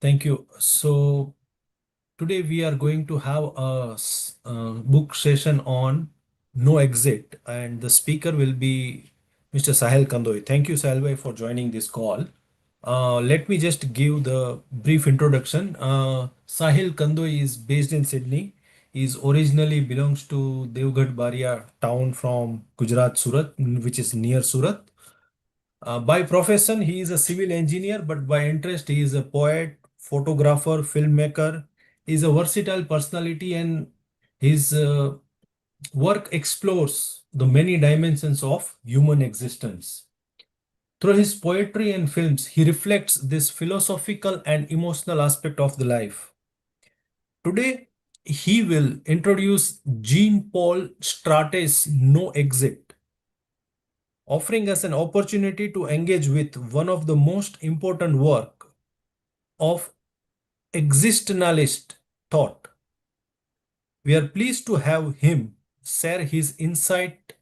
Thank you. So today we are going to have a book session on No Exit, and the speaker will be Mr. Sahil Kandoi. Thank you, Sahil bhai, for joining this call. Let me just give the brief introduction. Sahil Kandoi is based in Sydney. He is originally belongs to Devghat Baria town from Gujarat, Surat, which is near Surat. By profession, he is a civil engineer, but by interest, he is a poet, photographer, filmmaker. He is a versatile personality, and his work explores the many dimensions of human existence. Through his poetry and films, he reflects this philosophical and emotional aspect of the life. Today, he will introduce Jean Paul Sartre's No Exit, offering us an opportunity to engage with one of the most important work of existentialist thought. We are pleased to have him share his insight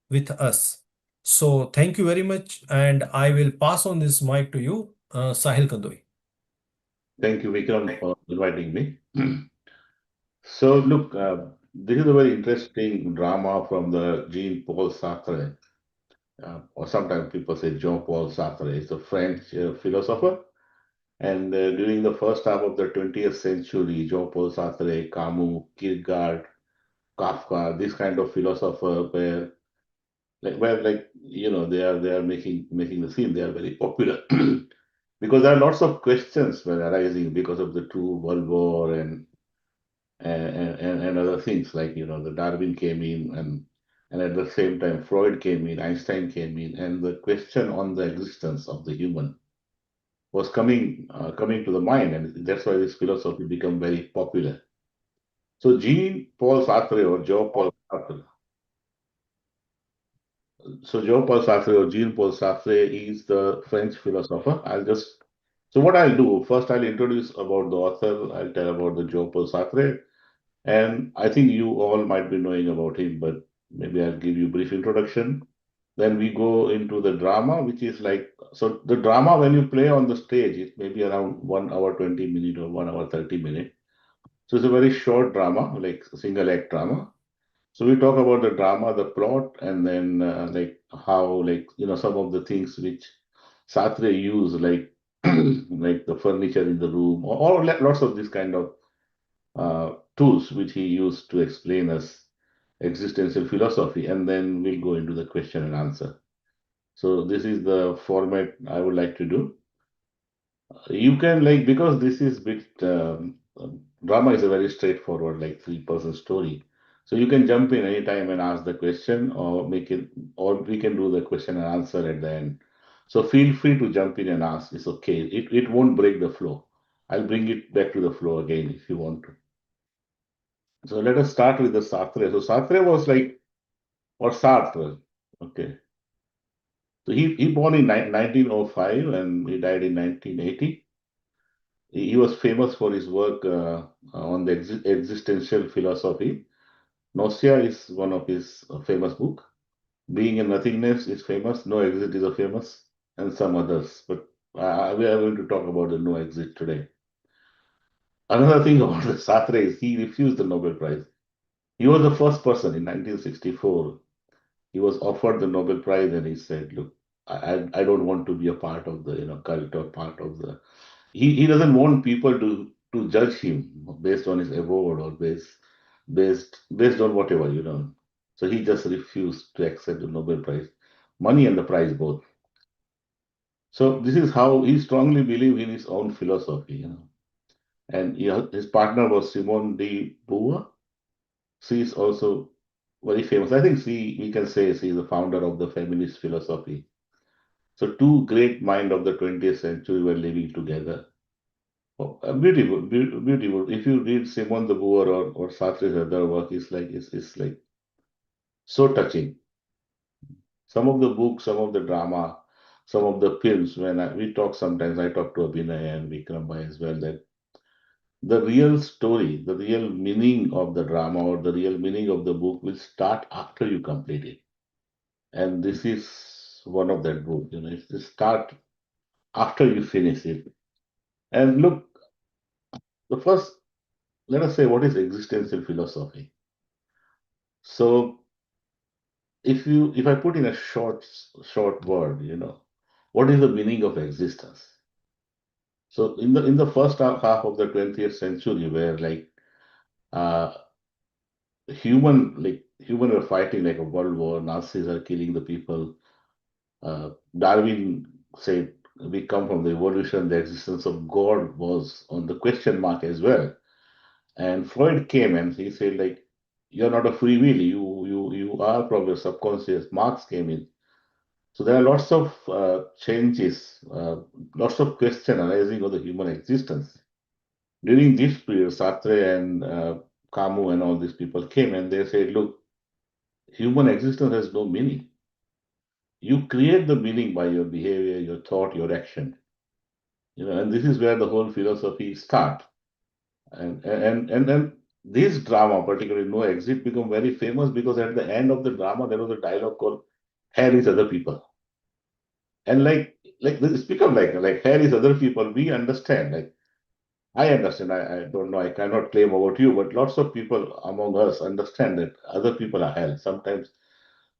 with us. So thank you very much, and I will pass on this mic to you, Sahil Kandoi. Thank you, Vikram, for inviting me. So, look, this is a very interesting drama from the Jean-Paul Sartre, or sometimes people say Jean-Paul Sartre. He's a French philosopher. And during the first half of the 20th century, Jean-Paul Sartre, Camus, Kierkegaard, Kafka, this kind of philosopher where they are making the scene. They are very popular because there are lots of questions were arising because of the two World War and other things like the Darwin came in and at the same time Freud came in, Einstein came in, and the question on the existence of the human was coming to the mind, and that's why this philosophy became very popular. So Jean Paul Sartre or Joe Paul Sartre. So Joe Paul Sartre or Jean Paul Sartre is the French philosopher. So what I'll do first, I'll introduce about the author. I'll tell about the Joe Paul Sartre. And I think you all might be knowing about him, but maybe I'll give you a brief introduction. Then we go into the drama, which is like, so the drama when you play on the stage, it may be around 1 hour 20 minutes or 1 hour 30 minutes. So it's a very short drama, like a single act drama. So we talk about the drama, the plot, and then like how, like, some of the things which Sartre used, like like the furniture in the room, or lots of this kind of tools which he used to explain us existential philosophy, and then we'll go into the question and answer. So this is the format I would like to do. You can, like, because this is bit drama is a very straightforward, like three-person story. So you can jump in anytime and ask the question, or make it, or we can do the question and answer at the end. So feel free to jump in and ask. It's okay. It won't break the flow. I'll bring it back to the flow again if you want to. So let us start with the Sartre. So Sartre was like, or Sartre, okay. So he born in 1905 and he died in 1980. He was famous for his work on the existential philosophy. Nausea is one of his famous book. Being in Nothingness is famous. No Exit is a famous, and some others. But we are going to talk about the No Exit today. Another thing about the Sartre is he refused the Nobel Prize. He was the first person in 1964. He was offered the Nobel Prize, and he said, "Look, I don't want to be a part of the cult or part of the." He doesn't want people to judge him based on his award or based on whatever. So he just refused to accept the Nobel Prize, money and the prize both. So this is how he strongly believed in his own philosophy. And his partner was Simone de Beauvoir. She is also very famous. I think we can say she is the founder of the feminist philosophy. So two great minds of the 20th century were living together. Oh, beautiful, beautiful. If you read Simone de Beauvoir or Sartre's other work, it's like so touching. Some of the books, some of the drama, some of the films. We talk sometimes, I talk to Abhinay and Vikram Bhai as well, that the real story, the real meaning of the drama or the real meaning of the book will start after you complete it. And this is one of that book. It's the start after you finish it. And look. the first, let us say, what is existential philosophy? So if I put in a short word, what is the meaning of existence? So in the first half of the 20th century, where uh, human were fighting like a world war, Nazis are killing the people. Darwin said we come from the evolution. The existence of God was on the question mark as well. And Freud came and he said you're not a free will. You are from your subconscious. Marx came in. So there are lots of changes, lots of question arising of the human existence. During this period, Sartre and Camus and all these people came and they said, look, human existence has no meaning. You create the meaning by your behavior, your thought, your action. And this is where the whole philosophy starts. And then this drama, particularly No Exit, become very famous because at the end of the drama there was a dialogue called "Here is other people," and this become like "Here is other people." We understand, I understand. I don't know. I cannot claim about you, but lots of people among us understand that other people are hell. Sometimes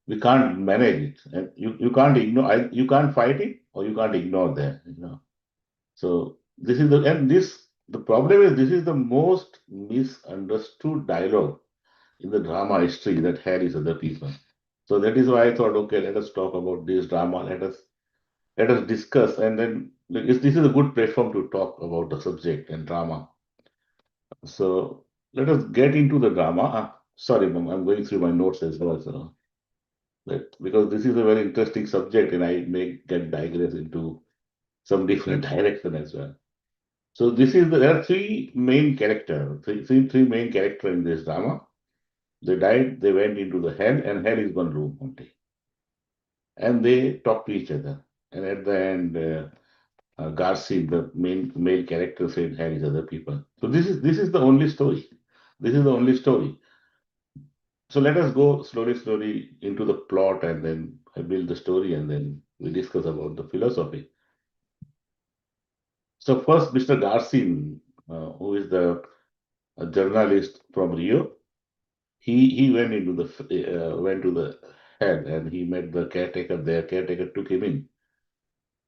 we can't manage it, and you can't ignore. You can't fight it, or you can't ignore them. So this is the problem is this is the most misunderstood dialogue in the drama history that had is other people. So that is why I thought, okay, let us talk about this drama. Let us discuss, and then this is a good platform to talk about the subject and drama. So let us get into the drama. Sorry, ma'am, I'm going through my notes as well. So because this is a very interesting subject, and I may get digress into some different direction as well. So there are three main character in this drama. They died, they went into the hell, and hell is one room only. And they talk to each other. And at the end, Garci, the main male character, said hell is other people. So this is the only story. This is the only story. So let us go slowly into the plot, and then I build the story, and then we discuss about the philosophy. So first, Mr. Garcin, who is the a journalist from Rio, he went to the head, and he met the caretaker there. Caretaker took him in,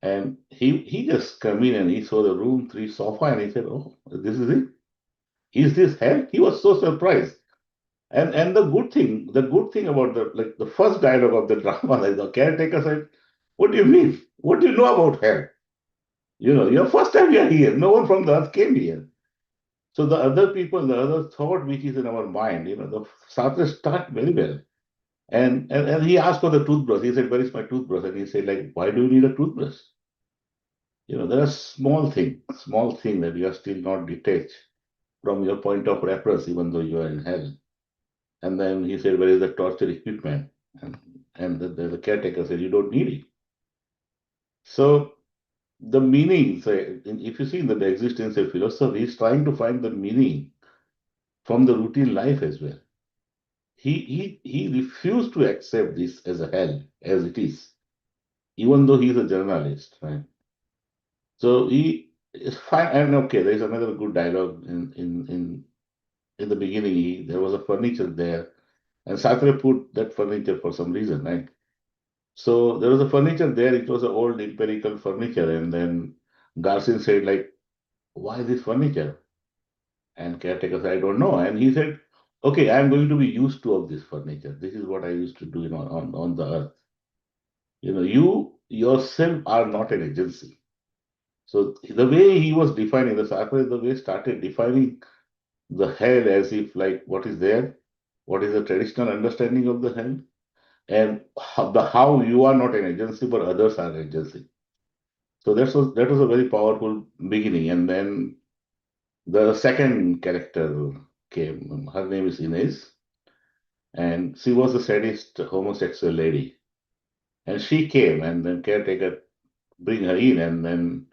and he just come in and he saw the room, three sofa, and he said, "Oh, this is it. Is this hell?" He was so surprised. And the good thing about the first dialogue of the drama, like the caretaker said, "What do you mean? What do you know about hell? Your first time you are here. No one from the earth came here." So the other people, the other thought which is in our mind, the Sartre start very well. And he asked for the toothbrush. He said, "Where is my toothbrush?" And he said, "Why do you need a toothbrush?" There are small thing that you are still not detached from your point of reference, even though you are in hell. And then he said, "Where is the torture equipment?" And the caretaker said, "You don't need it." So the meaning, if you see in the existential philosophy, he's trying to find the meaning from the routine life as well. He refused to accept this as a hell as it is, even though he's a journalist, right? So he is fine. And okay, there's another good dialogue in the beginning. There was a furniture there, and Sartre put that furniture for some reason, right? So there was a furniture there. It was an old empirical furniture, and then Garcin said, "Why this furniture?" And caretaker said, "I don't know." And he said, "Okay, I'm going to be used to of this furniture. This is what I used to do, on the earth. You yourself are not an agency." So the way he was defining the Sartre, the way started defining the hell as if what is there, what is the traditional understanding of the hell, and how you are not an agency but others are an agency. So that was a very powerful beginning. And then the second character came. Her name is Inez, and she was a sadist homosexual lady. And she came, and then caretaker bring her in, and then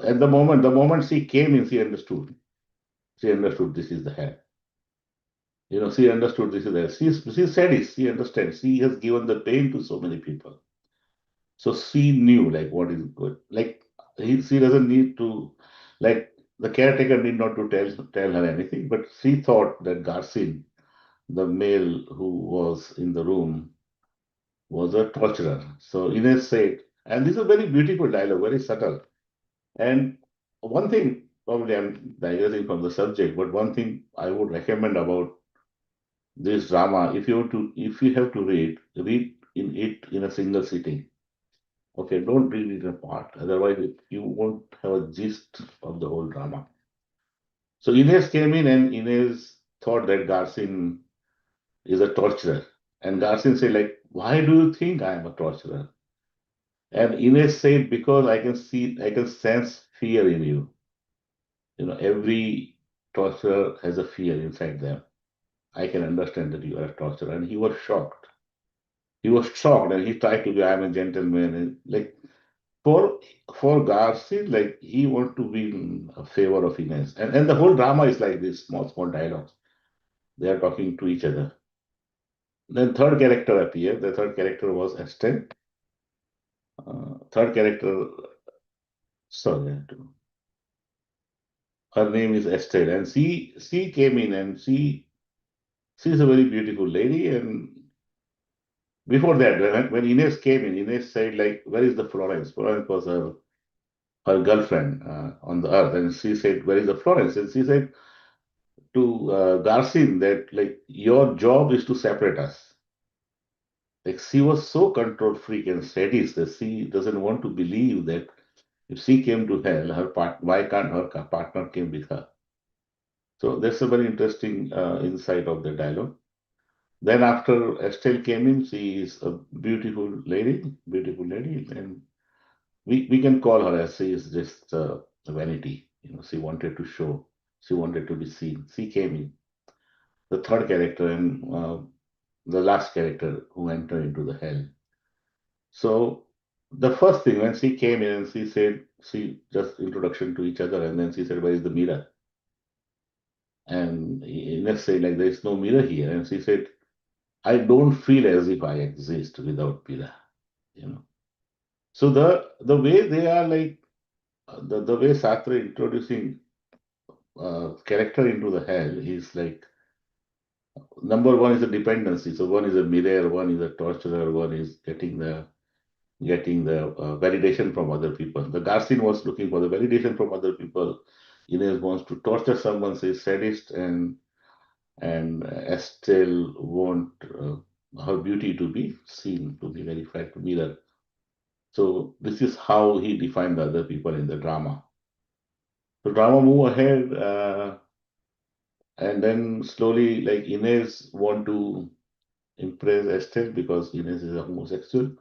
at the moment she came in, she understood. She understood this is the hell. She understood this is the hell. She's sadist. She understands. She has given the pain to so many people. So she knew what is good. She doesn't need to like. the caretaker did not to tell her anything, but she thought that Garcin, the male who was in the room, was a torturer. So Ines said, and this is a very beautiful dialogue, very subtle. And one thing, probably I'm digressing from the subject, but one thing I would recommend about this drama, if you have to read in it in a single sitting. Okay, don't read it apart. Otherwise, you won't have a gist of the whole drama. So Ines came in and Ines thought that Garcin is a torturer. And Garcin said, like, why do you think I am a torturer? And Ines said, because I can sense fear in you. You know, every torturer has a fear inside them. I can understand that you are a torturer. And he was shocked. He was shocked and he tried to be, I am a gentleman. And like for Garci, like he want to be in a favor of Ines. And the whole drama is like this small, small dialogues. They are talking to each other. Then third character appeared. The third character was Estelle. Third character, sorry, her name is Estelle, and she came in and she's a very beautiful lady. And before that, when Ines came in, Ines said like, "Where is the Florence?" Florence was her girlfriend on the earth, and she said, "Where is the Florence?" And she said to Garcin that like your job is to separate us. Like she was so control freak and sadist that she doesn't want to believe that if she came to hell, why can't her partner came with her? So that's a very interesting insight of the dialogue. Then after Estelle came in, she is a beautiful lady, and we can call her as she is just a vanity. You know, she wanted to show, she wanted to be seen. She came in, the third character and the last character who entered into the hell. So the first thing when she came in and she said, she just introduction to each other, and then she said, "Where is the mirror?" And Ines said, like, "There is no mirror here." And she said, "I don't feel as if I exist without mirror." You know. So the way they are like the way Sartre introducing character into the hell is like number one is a dependency. So one is a mirror, one is a torturer, one is getting the validation from other people. The Garcin was looking for the validation from other people. Inez wants to torture someone, says sadist, and Estelle want her beauty to be seen, to be verified, to mirror. So this is how he defined the other people in the drama. So drama move ahead, and then slowly, like Inez want to impress Estelle because Inez is a homosexual.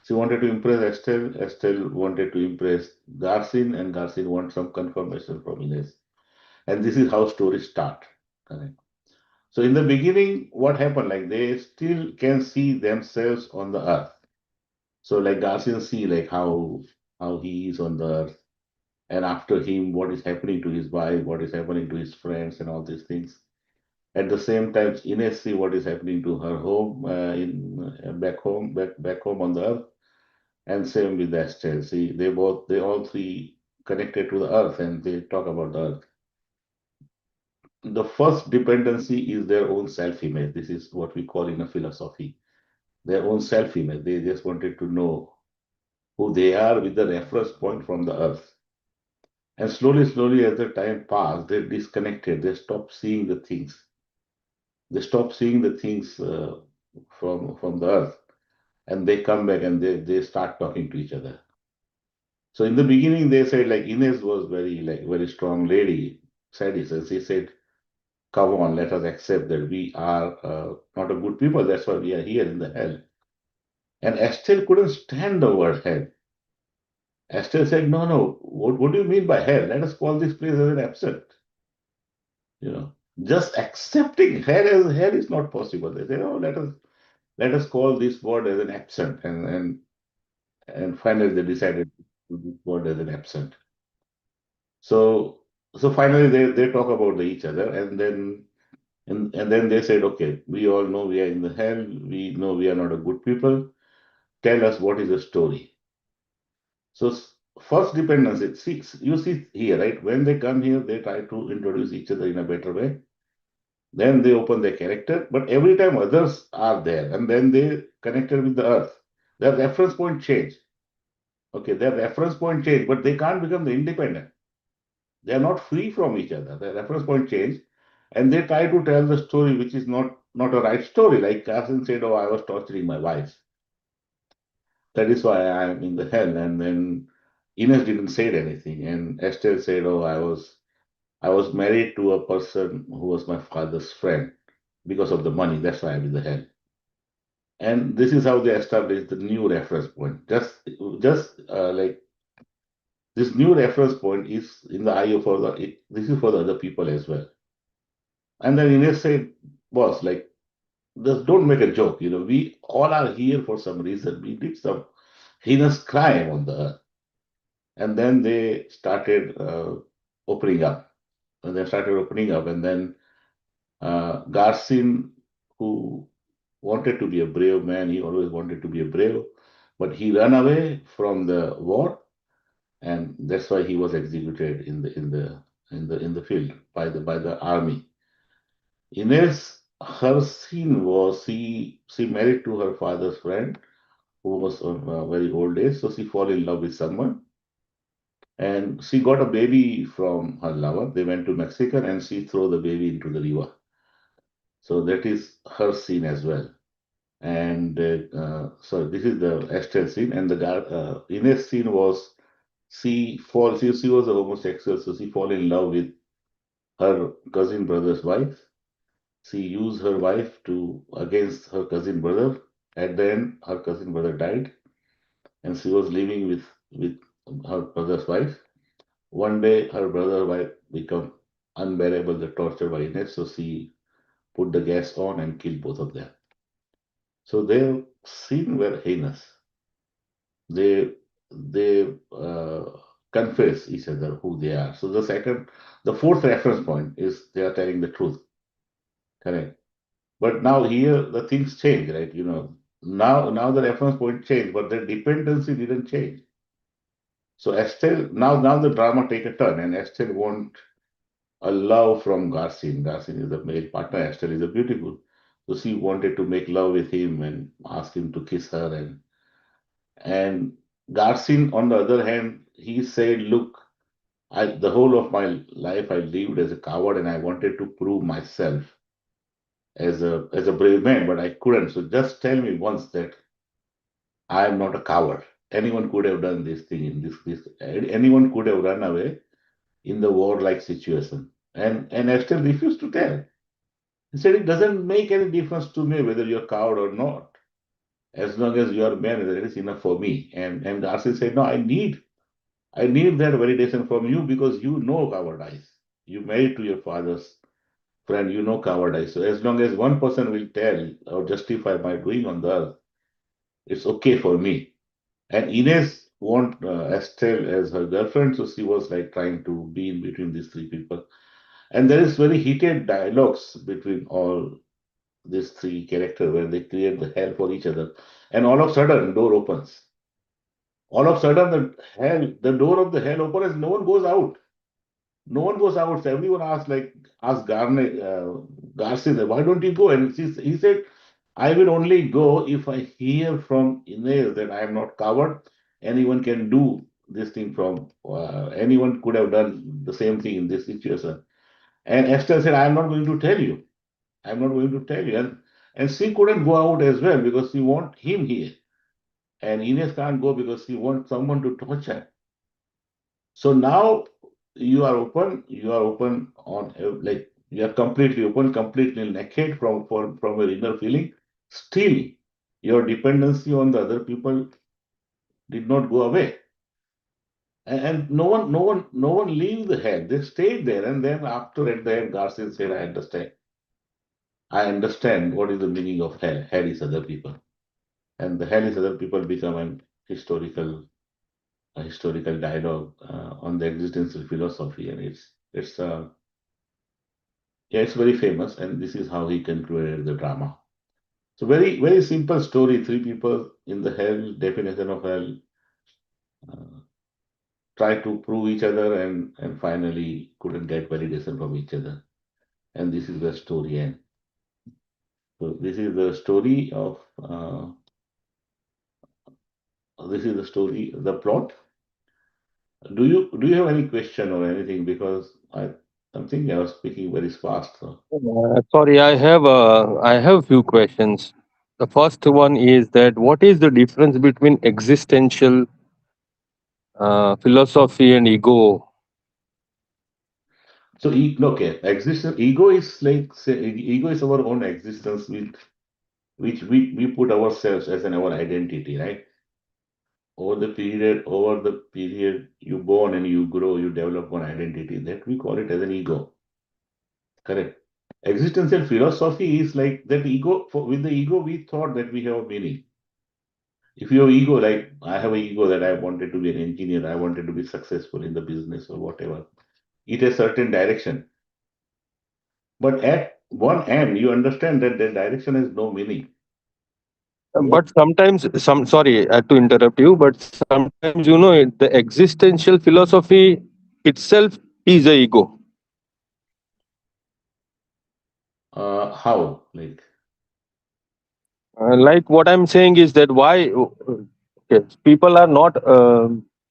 She wanted to impress Estelle. Estelle wanted to impress Garcin, and Garcin wants some confirmation from Inez. And this is how stories start. Correct. So in the beginning, what happened? Like they still can see themselves on the earth. So like Garcin see like how he is on the earth, and after him, what is happening to his wife, what is happening to his friends, and all these things. At the same time, Ines see what is happening to her home in back home on the earth, and same with Estelle. See, they all three connected to the earth, and they talk about the earth. The first dependency is their own self-image. This is what we call in a philosophy their own self-image. They just wanted to know who they are with the reference point from the earth. And slowly, slowly, as the time passed, they disconnected. They stopped seeing the things. They stop seeing the things from the earth, and they come back and they start talking to each other. So in the beginning, they said like Ines was very strong lady, sadist, and she said, "Come on, let us accept that we are not a good people. That's why we are here in the hell." And Estelle couldn't stand the word hell. Estelle said, "No, no. What do you mean by hell? Let us call this place as an absent. You know, just accepting hell is not possible." They said, "Oh, let us call this word as an absent," and finally they decided to use this word as an absent. So finally they talk about each other, and then they said, "Okay, we all know we are in the hell. We know we are not a good people. Tell us what is the story." So first dependency. See, you see here, right? When they come here, they try to introduce each other in a better way. Then they open their character, but every time others are there, and then they connected with the earth. Their reference point change. Okay, their reference point change, but they can't become the independent. They are not free from each other. Their reference point change, and they try to tell the story, which is not a right story. Like Carson said, "Oh, I was torturing my wife. That is why I am in the hell." And then Ines didn't say anything, and Estelle said, "Oh, I was married to a person who was my father's friend because of the money. That's why I'm in the hell." And this is how they established the new reference point. Just like this new reference point is in the eye of other. This is for the other people as well. And then Ines said, "Boss, like, just don't make a joke. We all are here for some reason. We did some heinous crime on the earth." And then they started opening up. And they started opening up. And then Garcin, who wanted to be a brave man, he always wanted to be a brave, but he ran away from the war, and that's why he was executed in the field by the army. Ines, her scene was she married to her father's friend who was of very old age, so she fall in love with someone, and she got a baby from her lover. They went to Mexico, and she threw the baby into the river. So that is her scene as well. And so this is the Estelle scene, and the Ines scene was she was a homosexual, so she fall in love with her cousin brother's wife. She used her wife to against her cousin brother. At the end, her cousin brother died, and she was living with her brother's wife. One day, her brother wife become unbearable the torture by Ines, so she put the gas on and killed both of them. So their sin were heinous. They confess each other who they are. So the fourth reference point is they are telling the truth, correct? But now here the things change, right? Now the reference point changed, but the dependency didn't change. So Estelle now the drama take a turn, and Estelle want a love from Garcin. Garcin is the male partner. Estelle is a beautiful. So she wanted to make love with him and ask him to kiss her, and Garcin, on the other hand, he said, "Look, the whole of my life I lived as a coward, and I wanted to prove myself as a brave man, but I couldn't. So just tell me once that I am not a coward. Anyone could have done this thing in this. Anyone could have run away in the war-like situation." And Estelle refused to tell. He said, "It doesn't make any difference to me whether you're a coward or not. As long as you are a man, that is enough for me." And Garcin said, "No, I need that validation from you because you know cowardice. You married to your father's friend, you know cowardice. So as long as one person will tell or justify my doing on the earth, it's okay for me." And Ines want Estelle as her girlfriend, so she was like trying to be in between these three people. And there is very heated dialogues between all these three characters where they create the hell for each other. And all of a sudden, door opens. All of a sudden, the door of the hell opens, and no one goes out. No one goes out. So everyone asked Garcia, "Why don't you go?" And he said, "I will only go if I hear from Inez that I am not covered. Anyone can do this thing anyone could have done the same thing in this situation." And Esther said, "I am not going to tell you. I'm not going to tell you." And she couldn't go out as well because she want him here. And Inez can't go because she wants someone to torture. So now you are open on like you are completely open, completely naked from your inner feeling. Still, your dependency on the other people did not go away. And no one leave the head. They stayed there. And then after at the end, Garcia said, "I understand. I understand what is the meaning of hell. Hell is other people. And the hell is other people become historical a historical dialogue on the existential philosophy, and it's very famous, and this is how he concluded the drama. So very very simple story. Three people in the hell. Definition of hell. Uh, tried to prove each other and finally couldn't get validation from each other. And this is the story end. So this is the story of this is the story, the plot. Do you have any question or anything? Because I'm thinking I was speaking very fast. So. Sorry, I have few questions. The first one is that what is the difference between existential philosophy and ego? So okay, existence ego is like say, ego is our own existence with which we put ourselves as an our identity, right? Over the period you born and you grow, you develop one identity that we call it as an ego. Correct. Existential philosophy is like that ego. With the ego, we thought that we have a meaning. If you have ego, like I have an ego that I wanted to be an engineer, I wanted to be successful in the business or whatever. It has certain direction. But at one end, you understand that the direction has no meaning. What? But sometimes, sorry to interrupt you, but sometimes the existential philosophy itself is a ego. How? Like, Like what I'm saying is that why okay, people are not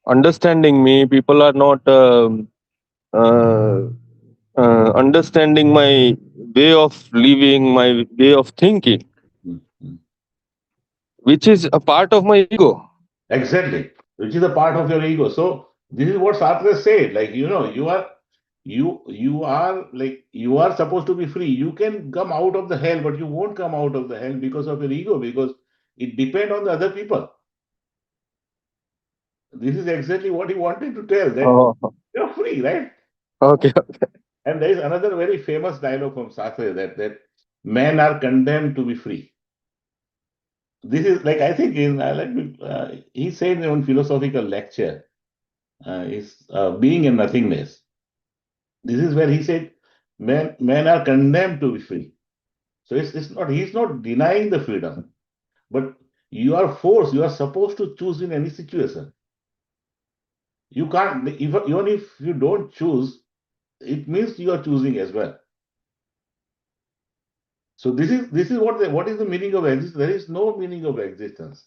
understanding me. People are not uh, understanding my way of living, my way of thinking, mm, mm. which is a part of my ego. Exactly, which is a part of your ego. So this is what Sartre said. Like, you are supposed to be free. You can come out of the hell, but you won't come out of the hell because of your ego, because it depends on the other people. This is exactly what he wanted to tell, that Oh, you're free, right? okay. And there is another very famous dialogue from Sartre that men are condemned to be free. This is like I think in he said in one philosophical lecture is being and nothingness. This is where he said men are condemned to be free. So it's not he's not denying the freedom, but you are forced. You are supposed to choose in any situation. You can't even if you don't choose, it means you are choosing as well. So this is what is the meaning of existence? There is no meaning of existence.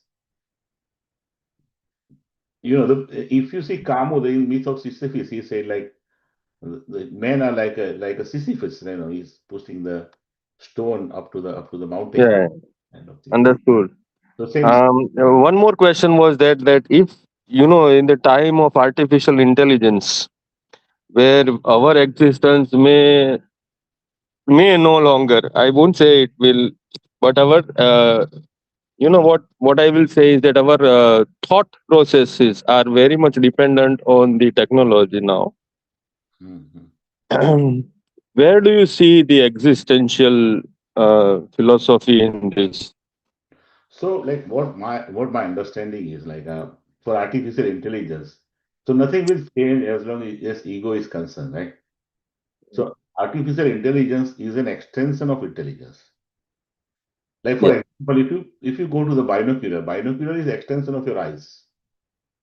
If you see Camus, the myth of Sisyphus, he said like the men are like a Sisyphus. He's pushing the stone up to the mountain Yeah, kind of thing. understood. So same. One more question was that if in the time of artificial intelligence, where our existence may no longer, I won't say it will, but our what I will say is that our thought processes are very much dependent on the technology now. Mhm. Where do you see the existential philosophy in this? So like what my understanding is like for artificial intelligence, so nothing will change as long as ego is concerned, right? So artificial intelligence is an extension of intelligence. Like for Yeah, example, if you go to the binocular is extension of your eyes,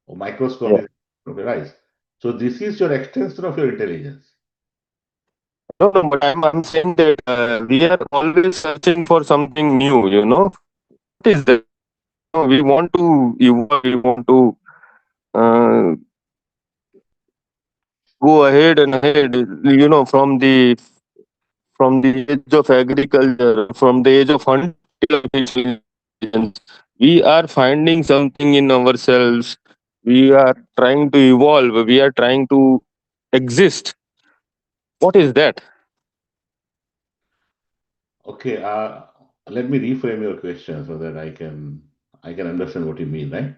or microscope yeah. is of your eyes. So this is your extension of your intelligence. No, no, but I'm saying that we are always searching for something new. What is that? We want to evolve. We want to uh, go ahead and ahead. From the age of agriculture, from the age of hunting till artificial intelligence, we are finding something in ourselves. We are trying to evolve. We are trying to exist. What is that? Okay, let me reframe your question so that I can understand what you mean, right?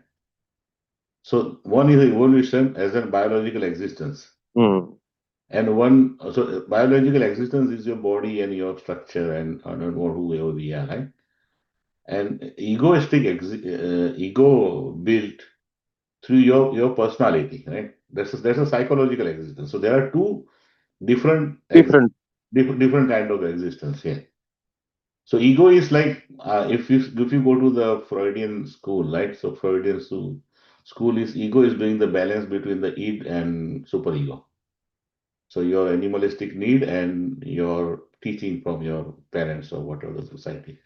So one is evolution as a biological existence, Hmm. and one biological existence is your body and your structure and whoever we are, right? And ego built through your personality, right? That's a psychological existence. So there are two different Different. different kind of existence here. So ego is like if you go to the Freudian school, right? So Freudian school, School is ego is doing the balance between the id and superego. So your animalistic need and your teaching from your parents or whatever the society.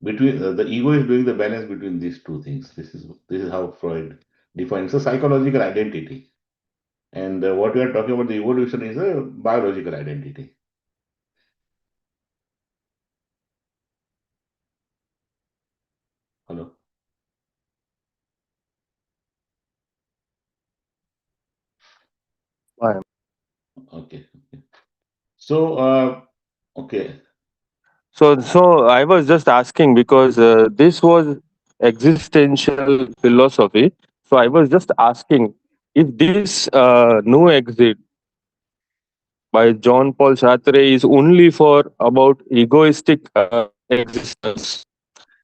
Between the ego is doing the balance between these two things. This is how Freud defines a psychological identity. And what we are talking about, the evolution, is a biological identity. Hello. Fine. Okay. So, okay. So I was just asking because this was existential philosophy. So I was just asking if this new exit by John Paul Sartre is only for about egoistic existence,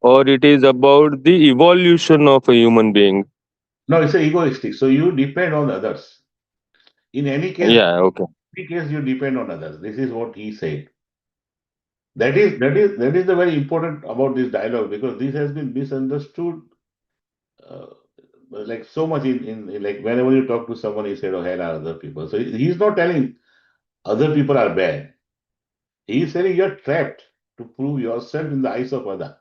or it is about the evolution of a human being. No, it's a egoistic. So you depend on others. In Yeah. Okay. any case, you depend on others. This is what he said. That is the very important about this dialogue, because this has been misunderstood, uh, like so much in like whenever you talk to someone, he said, "Oh, hell are other people." So he's not telling other people are bad. He's saying you're trapped to prove yourself in the eyes of other.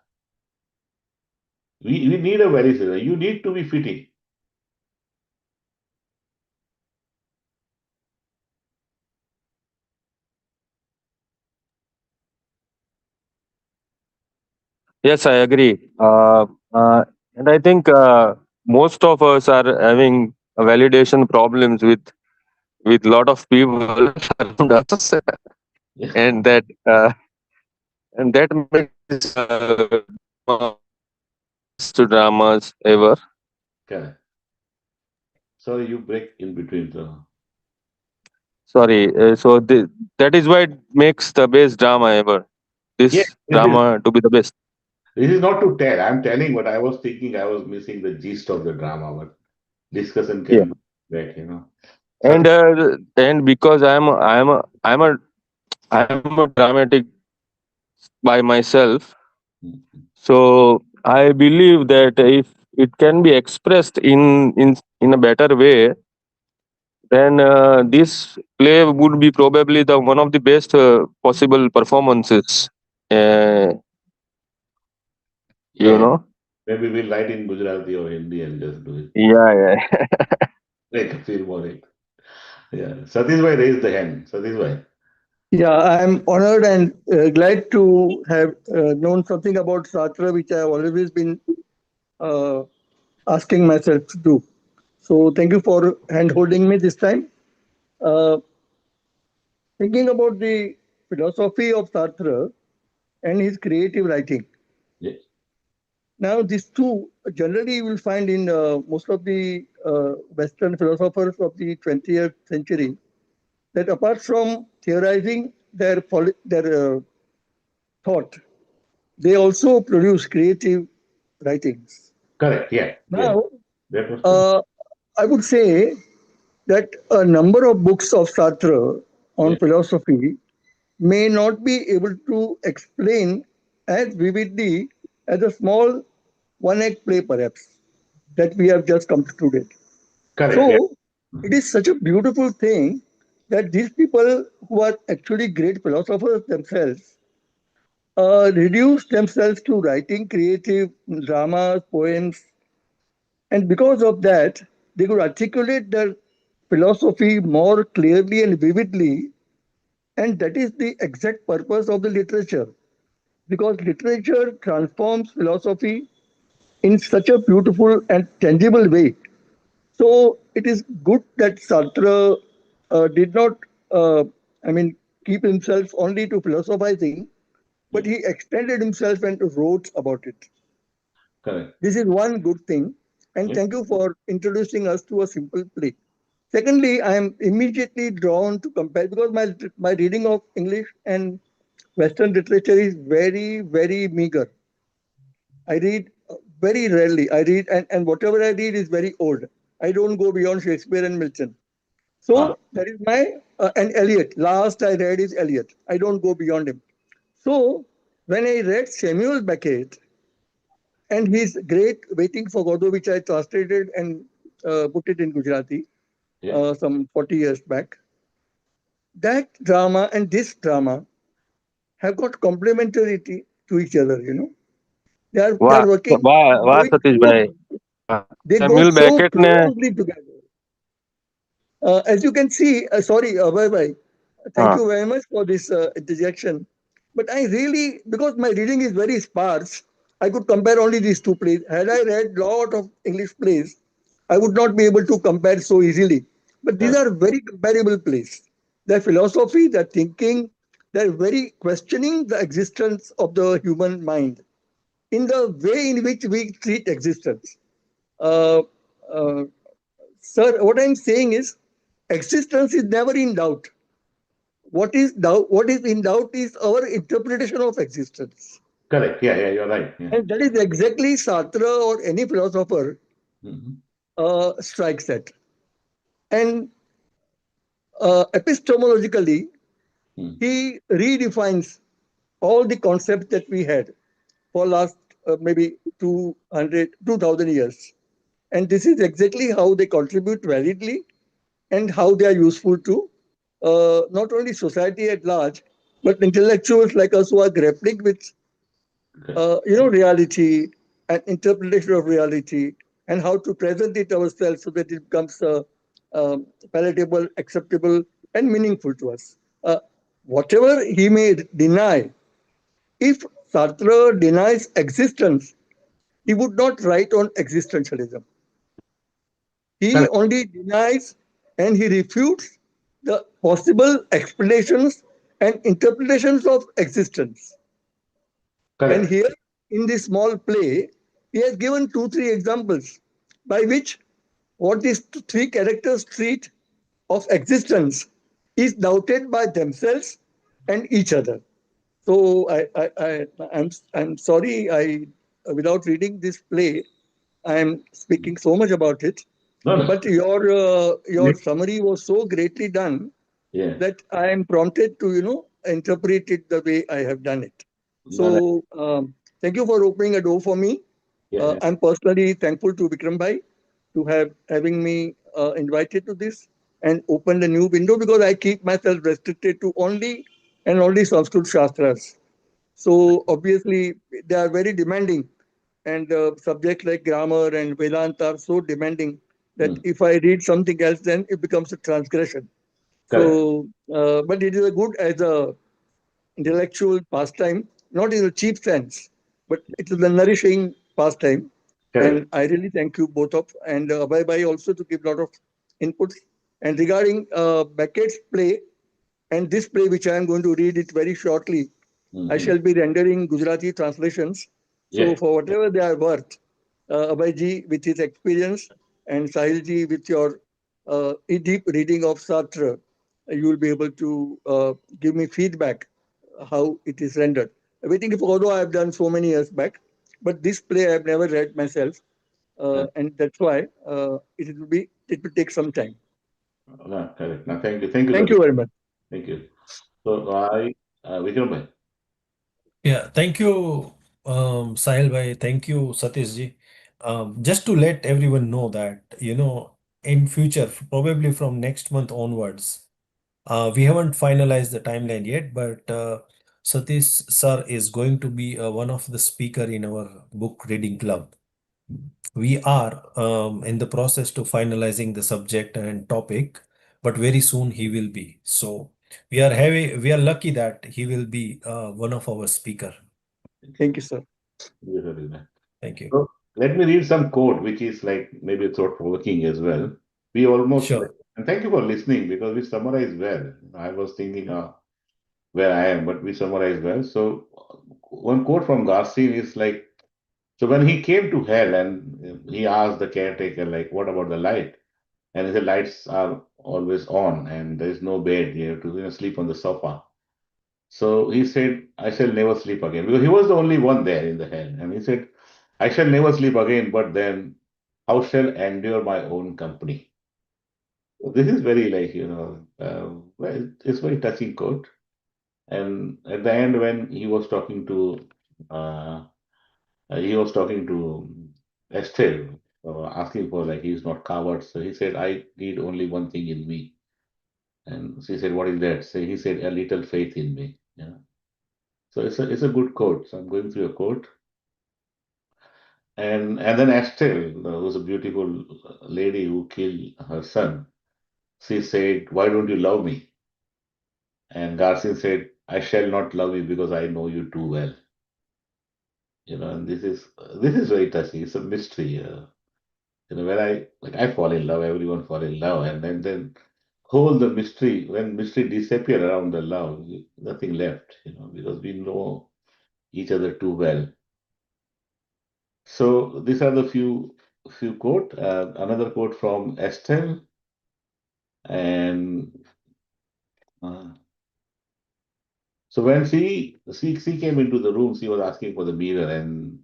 We need a very serious. You need to be fitting. Yes, I agree. And I think most of us are having validation problems with lot of people around us, Yeah, and that makes this best dramas ever. correct. Sorry, you break in between. So Sorry, that is why it makes the best drama ever. yeah, This drama to be the best. this is not to tell. I'm telling what I was thinking. I was missing the gist of the drama, but discussion Yeah, can be back. and Sati, because I'm a dramatic by myself, so I believe that if it can be expressed in a better way, then this play would be probably the one of the best possible performances. Uh, you yeah, know. maybe we'll write in Gujarati or Hindi and just do it. Yeah, yeah. Make a film on it. Yeah, Satish bhai raised the hand. Satish bhai. Yeah, I'm honored and glad to have known something about Sartre, which I've always been uh, asking myself to do. So thank you for hand holding me this time. Uh, Thinking about the philosophy of Sartre and his creative writing. Yeah, Now, these two generally you will find in most of the Western philosophers of the 20th century that apart from theorizing their thought, they also produce creative writings. correct. Yeah, yeah, Now, that was true. uh, I would say that a number of books of Sartre on Yeah, philosophy may not be able to explain as vividly as a small one act play, perhaps, that we have just concluded. correct. Yeah, So, it is such a beautiful thing that these people who are actually great philosophers themselves reduce themselves to writing creative dramas, poems, and because of that, they could articulate their philosophy more clearly and vividly. And that is the exact purpose of the literature, because literature transforms philosophy in such a beautiful and tangible way. So it is good that Sartre did not, uh, I mean, keep himself only to philosophizing, but yeah, he extended himself and wrote about it. correct. This is one good thing. And Yeah, thank you for introducing us to a simple play. Secondly, I am immediately drawn to compare because my reading of English and Western literature is very, very meager. I read very rarely. I read, and whatever I read is very old. I don't go beyond Shakespeare and Milton. ah, So that is my, and Eliot. Last I read is Eliot. I don't go beyond him. So when I read Samuel Beckett and his great Waiting for Godot, which I translated and put it in Gujarati Yeah. some 40 years back. That drama and this drama have got complementarity to each other. They વાહ are working, વાહ going Satishbhai. so, they go Samuel so Beckett ને closely together. As you can see, sorry, bye bye. Thank હા you very much for this interjection. But I really, because my reading is very sparse, I could compare only these two plays. Had I read lot of English plays, I would not be able to compare so easily. But these Correct. are very comparable plays. Their philosophy, their thinking, they're very questioning the existence of the human mind in the way in which we treat existence. Uh, uh, Sir, what I'm saying is existence is never in doubt. What is in doubt is our interpretation of existence. Correct. Yeah, yeah, you're right. Yeah. And that is exactly Sartre or any philosopher Hmm. strikes at. And epistemologically, Hmm. he redefines all the concepts that we had for last maybe 2,000 years. And this is exactly how they contribute validly and how they are useful to not only society at large, but intellectuals like us who are grappling with Okay. reality and interpretation of reality and how to present it ourselves so that it becomes palatable, acceptable, and meaningful to us. Whatever he may deny, if Sartre denies existence, he would not write on existentialism. He Correct. only denies and he refutes the possible explanations and interpretations of existence. And Correct. here in this small play, he has given two, three examples by which what these three characters treat of existence is doubted by themselves and each other. So I'm sorry, without reading this play, I'm speaking so much about it. No, no. But your summary was so greatly done Yeah. that I am prompted to interpret it the way I have done it. No, no. So thank you for opening a door for me. Yeah, yeah. I'm personally thankful to Vikram Bhai to having me invited to this and opened a new window because I keep myself restricted to only and only Sanskrit Shastras. So obviously they are very demanding, and subjects like grammar and Vedanta are so demanding that Hmm. if I read something else, then it becomes a transgression. Correct. So, but it is a good as a intellectual pastime, not in a cheap sense, but it is a nourishing pastime. Correct. And I really thank you both of and Abhay Bhai also to give a lot of inputs. And regarding Beckett's play and this play, which I am going to read it very shortly, I Hmm. shall be rendering Gujarati translations. So Yeah. for whatever they are worth, Abhay ji with his experience and Sahil ji with your deep reading of Sartre, you will be able to give me feedback how it is rendered. Everything, although I have done so many years back, but this play I have never read myself, Correct. and that's why it will take some time. No, correct. No, thank you. Thank you, Thank Satish. you very much. Thank you. So Vikram bhai. Yeah, thank you, Sahil bhai. Thank you, Satish ji. Just to let everyone know that, in future, probably from next month onwards, we haven't finalized the timeline yet, but Satish sir is going to be one of the speaker in our book reading club. We are in the process to finalizing the subject and topic, but very soon he will be. So we are lucky that he will be one of our speaker. Thank you, sir. Yes, Satish. Thank you. So let me read some code, which is like maybe thought provoking as well. We almost like, Sure. and thank you for listening because we summarize well. I was thinking where I am, but we summarize well. So one quote from Garcin is like, so when he came to hell and he asked the caretaker, like, what about the light? And he said, lights are always on and there is no bed. You have to sleep on the sofa. So he said, I shall never sleep again because he was the only one there in the hell. And he said, I shall never sleep again, but then how shall endure my own company? So this is very like, well, it's very touching quote. And at the end, when uh, he was talking to Estelle, asking for, like, he's not coward. So he said, I need only one thing in me. And she said, what is that? So he said, a little faith in me. Yeah. So it's a good quote. So I'm going through a quote. And then Estelle, who's a beautiful lady who killed her son, she said, why don't you love me? And Garcin said, I shall not love you because I know you too well. And this is very touching. It's a mystery. When I fall in love, everyone fall in love, and then whole the mystery, when mystery disappear around the love, nothing left. Because we know each other too well. So these are the few quote. Another quote from Estelle, and uh, so when she came into the room, she was asking for the mirror, and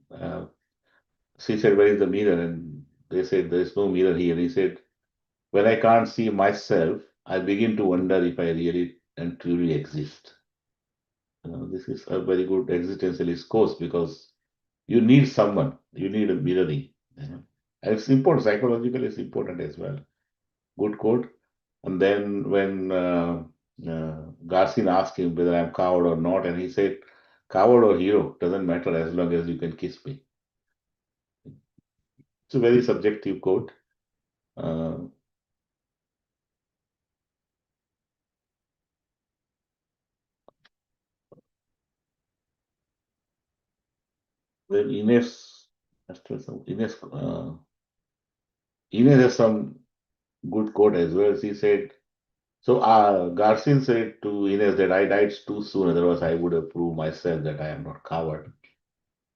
she said, "Where is the mirror?" And they said, "There is no mirror here." And he said, "When I can't see myself, I begin to wonder if I really and truly exist." This is a very good existentialist course because you need someone, you need a mirroring. And it's important, psychologically, it's important as well. Good quote. And then when Garcin asked him whether I'm coward or not, and he said, coward or hero doesn't matter as long as you can kiss me. It's a very subjective quote. Uh, then Ines has some good quote as well. She said, so Garcin said to Ines that I died too soon, otherwise I would have proved myself that I am not coward.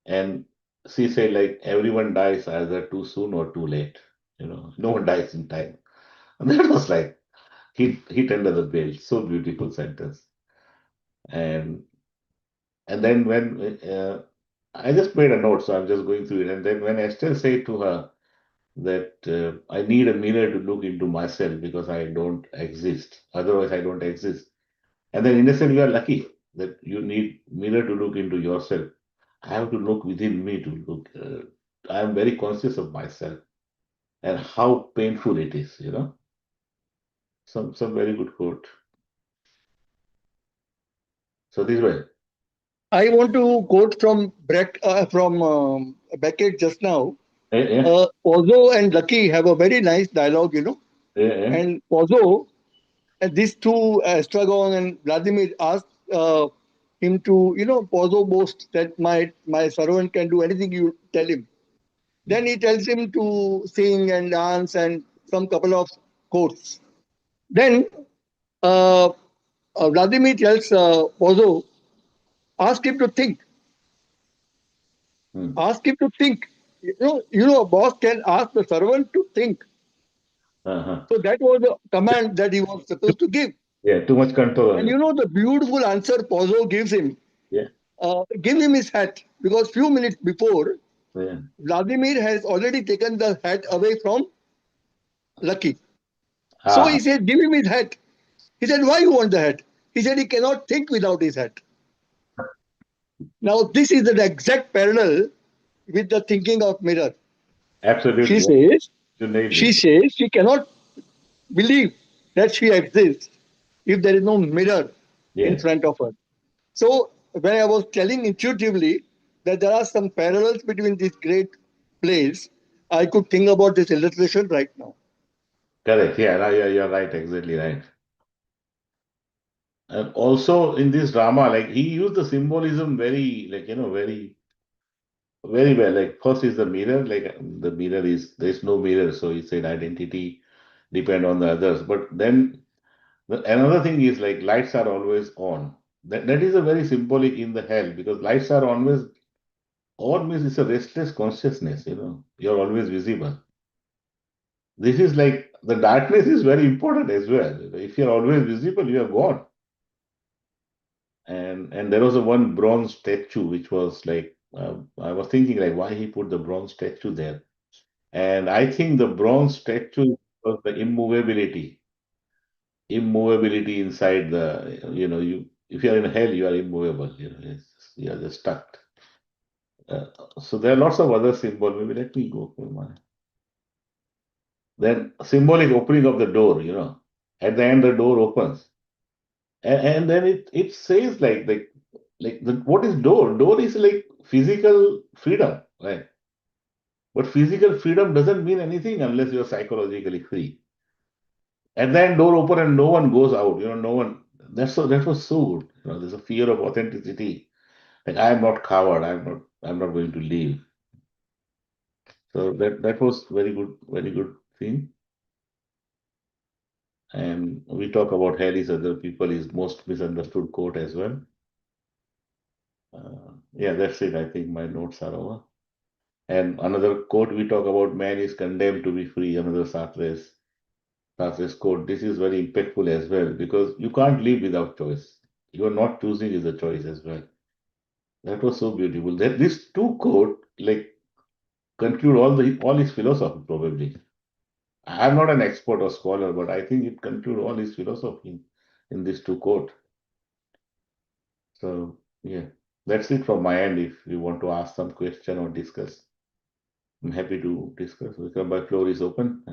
And she said, like, everyone dies either too soon or too late. No one dies in time. And that was like hit under the belt. So beautiful sentence. And and then when I just made a note, so I'm just going through it. And then when Esther said to her that I need a mirror to look into myself because I don't exist, otherwise I don't exist. And then in a sense, you are lucky that you need mirror to look into yourself. I have to look within me to look. I am very conscious of myself and how painful it is. Some very good quote. So this way, I want to quote from Beckett just now. yeah, yeah, Pozo and Lucky have a very nice dialogue, yeah, yeah. And Pozo, and these two, Estragon and Vladimir, asked him to, Pozo boasts that my servant can do anything you tell him. Then he tells him to sing and dance and some couple of quotes. Then uh, Vladimir tells Pozo, ask him to think. Hmm. Ask him to think. A boss can ask the servant to think. Uh-huh. So that was the command that he was supposed to give. Yeah, too much control on And you. the beautiful answer Pozo gives him. Yeah, Give him his hat because few minutes before, yeah. Vladimir has already taken the hat away from Lucky. So Ah, he said, give him his hat. He said, why you want the hat? He said he cannot think without his hat. Now this is the exact parallel with the thinking of mirror. She absolutely. says, You nailed she it. says she cannot believe that she exists if there is no mirror in Yeah, front of her. So when I was telling intuitively that there are some parallels between these great plays, I could think about this illustration right now. correct. Yeah, no, yeah, you're right. Exactly right. And also in this drama, like he used the symbolism very, like, very, very well. Like first is the mirror. Like the mirror is there's no mirror, so he said identity depend on the others. But then another thing is like lights are always on. That is a very symbolic in the hell because lights are always on means it's a restless consciousness. You're always visible. This is like the darkness is very important as well. If you're always visible, you are gone. And there was a one bronze statue which was like I was thinking like why he put the bronze statue there. And I think the bronze statue was the immovability inside the you if you are in hell you are immovable. You are just stuck. Uh, so there are lots of other symbols. Maybe let me go for mine. then symbolic opening of the door, at the end the door opens, and then it says what is door? Door is like physical freedom, right? But physical freedom doesn't mean anything unless you're psychologically free. And then door open and no one goes out, no one. That was so good. There's a fear of authenticity. Like I am not coward. I'm not going to leave. So that was very good thing. And we talk about Harry's other people, his most misunderstood quote as well. Yeah, that's it. I think my notes are over. And another quote we talk about: "Man is condemned to be free." Another Sartre's quote. This is very impactful as well because you can't live without choice. You are not choosing is a choice as well. That was so beautiful. That these two quote like conclude all his philosophy probably. I'm not an expert or scholar, but I think it conclude all his philosophy in these two quote. So yeah, that's it from my end. If you want to ask some question or discuss, I'm happy to discuss. My floor is open.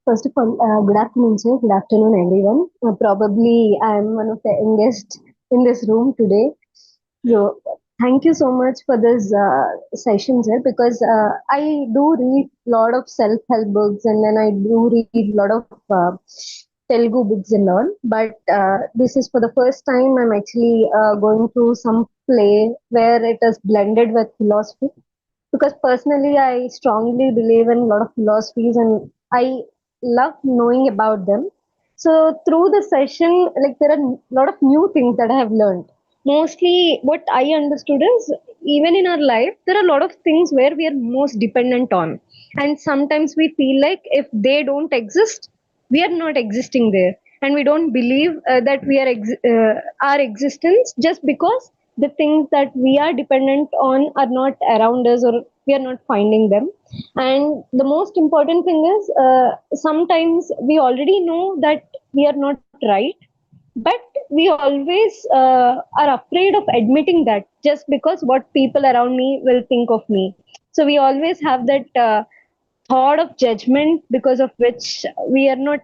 First of all, good afternoon, sir. Good afternoon, everyone. Probably I am one of the youngest in this room today. So, thank you so much for this session, sir, because I do read a lot of self-help books and then I do read a lot of Telugu books and all. But this is for the first time I'm actually going through some play where it is blended with philosophy because personally I strongly believe in a lot of philosophies and I love knowing about them. So through the session, like there are a lot of new things that I have learned. Mostly what I understood is even in our life, there are a lot of things where we are most dependent on. And sometimes we feel like if they don't exist, we are not existing there. And we don't believe that we are our existence just because the things that we are dependent on are not around us or we are not finding them. And the most important thing is sometimes we already know that we are not right, but we always are afraid of admitting that just because what people around me will think of me. So we always have that thought of judgment because of which we are not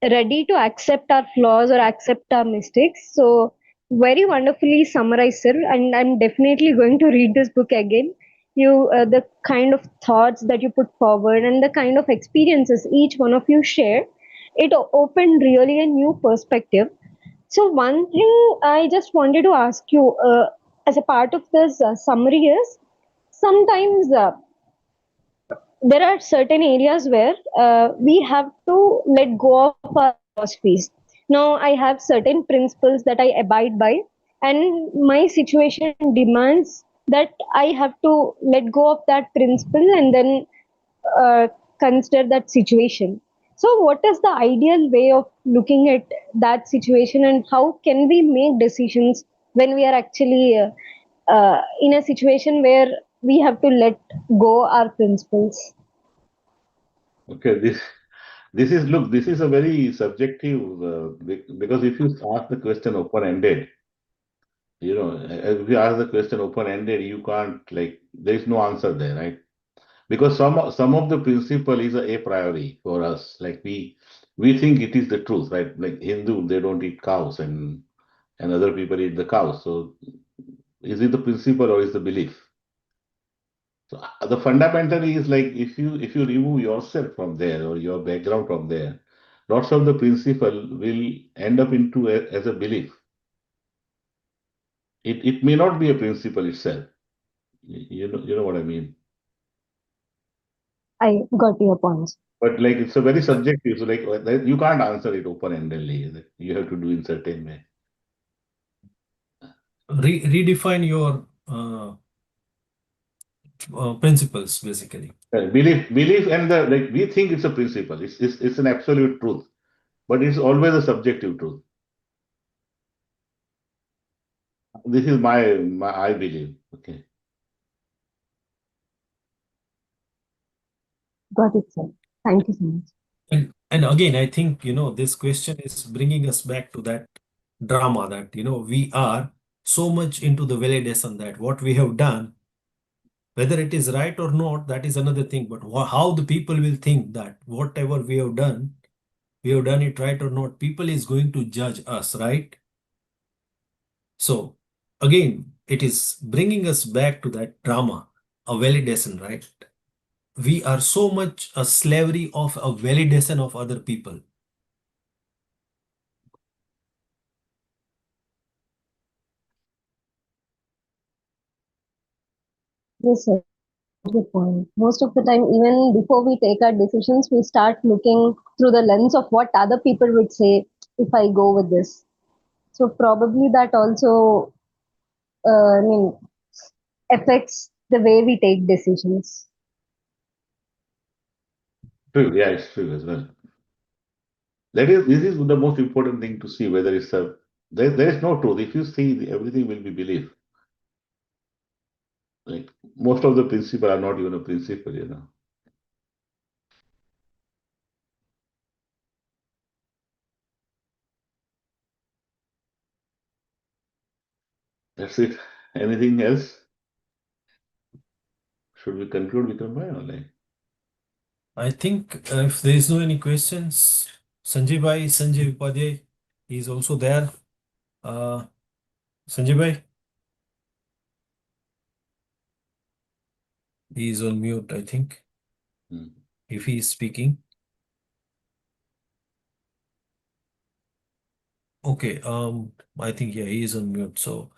ready to accept our flaws or accept our mistakes. So, very wonderfully summarized, sir. And I'm definitely going to read this book again. The kind of thoughts that you put forward and the kind of experiences each one of you shared, it opened really a new perspective. So, one thing I just wanted to ask you as a part of this summary is sometimes there are certain areas where we have to let go of our philosophies. Now, I have certain principles that I abide by, and my situation demands that I have to let go of that principle and then uh, consider that situation. So, what is the ideal way of looking at that situation, and how can we make decisions when we are actually in a situation where we have to let go our principles? Okay, this is a very subjective because if you ask the question open-ended, if you ask the question open-ended, you can't like there is no answer there, right? Because some of the principle is a priori for us. Like we think it is the truth, right? Like Hindu, they don't eat cows, and other people eat the cows. So is it the principle or is the belief? So the fundamental is like if you remove yourself from there or your background from there, lots of the principle will end up into as a belief. It may not be a principle itself. You know what I mean. I got your points. But like it's a very subjective. So like you can't answer it open-endedly. You have to do in certain way. Redefine your principles, basically. Belief, and the like we think it's a principle. It's an absolute truth, but it's always a subjective truth. This is my I believe. Okay. Got it, sir. Thank you so much. And again, I think, this question is bringing us back to that drama that, we are so much into the validation that what we have done, whether it is right or not, that is another thing. But how the people will think that whatever we have done it right or not. People is going to judge us, right? So again, it is bringing us back to that drama, a validation, right? We are so much a slavery of a validation of other people. Yes, sir. Good point. Most of the time, even before we take our decisions, we start looking through the lens of what other people would say if I go with this. So probably that also, I mean, affects the way we take decisions. True, yeah, it's true as well. This is the most important thing to see whether it's a there is no truth. If you see everything will be belief. Like most of the principle are not even a principle, you know. That's it. Anything else? Should we conclude, Vikram Bhai, or like? I think if there is no any questions, Sanjay Upadhyay, he is also there. Uh, Sanjay Bhai, he is on mute, I think, Hmm. if he is speaking. Okay, I think yeah, he is on mute. So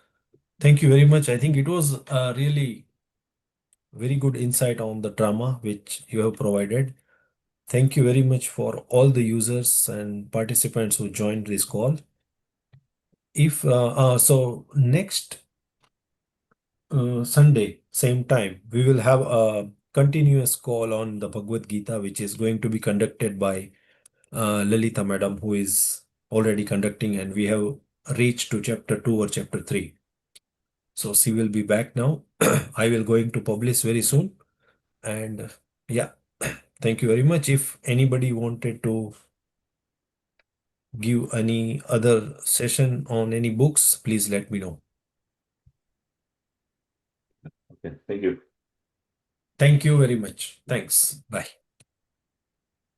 thank you very much. I think it was really very good insight on the drama which you have provided. Thank you very much for all the users and participants who joined this call. If so, next Sunday, same time, we will have a continuous call on the Bhagavad Gita, which is going to be conducted by Lalita Madam, who is already conducting, and we have reached to chapter 2 or chapter 3. So she will be back now. I will going to publish very soon. And yeah, thank you very much. If anybody wanted to give any other session on any books, please let me know. Okay, thank you. Thank you very much. Thanks. Bye.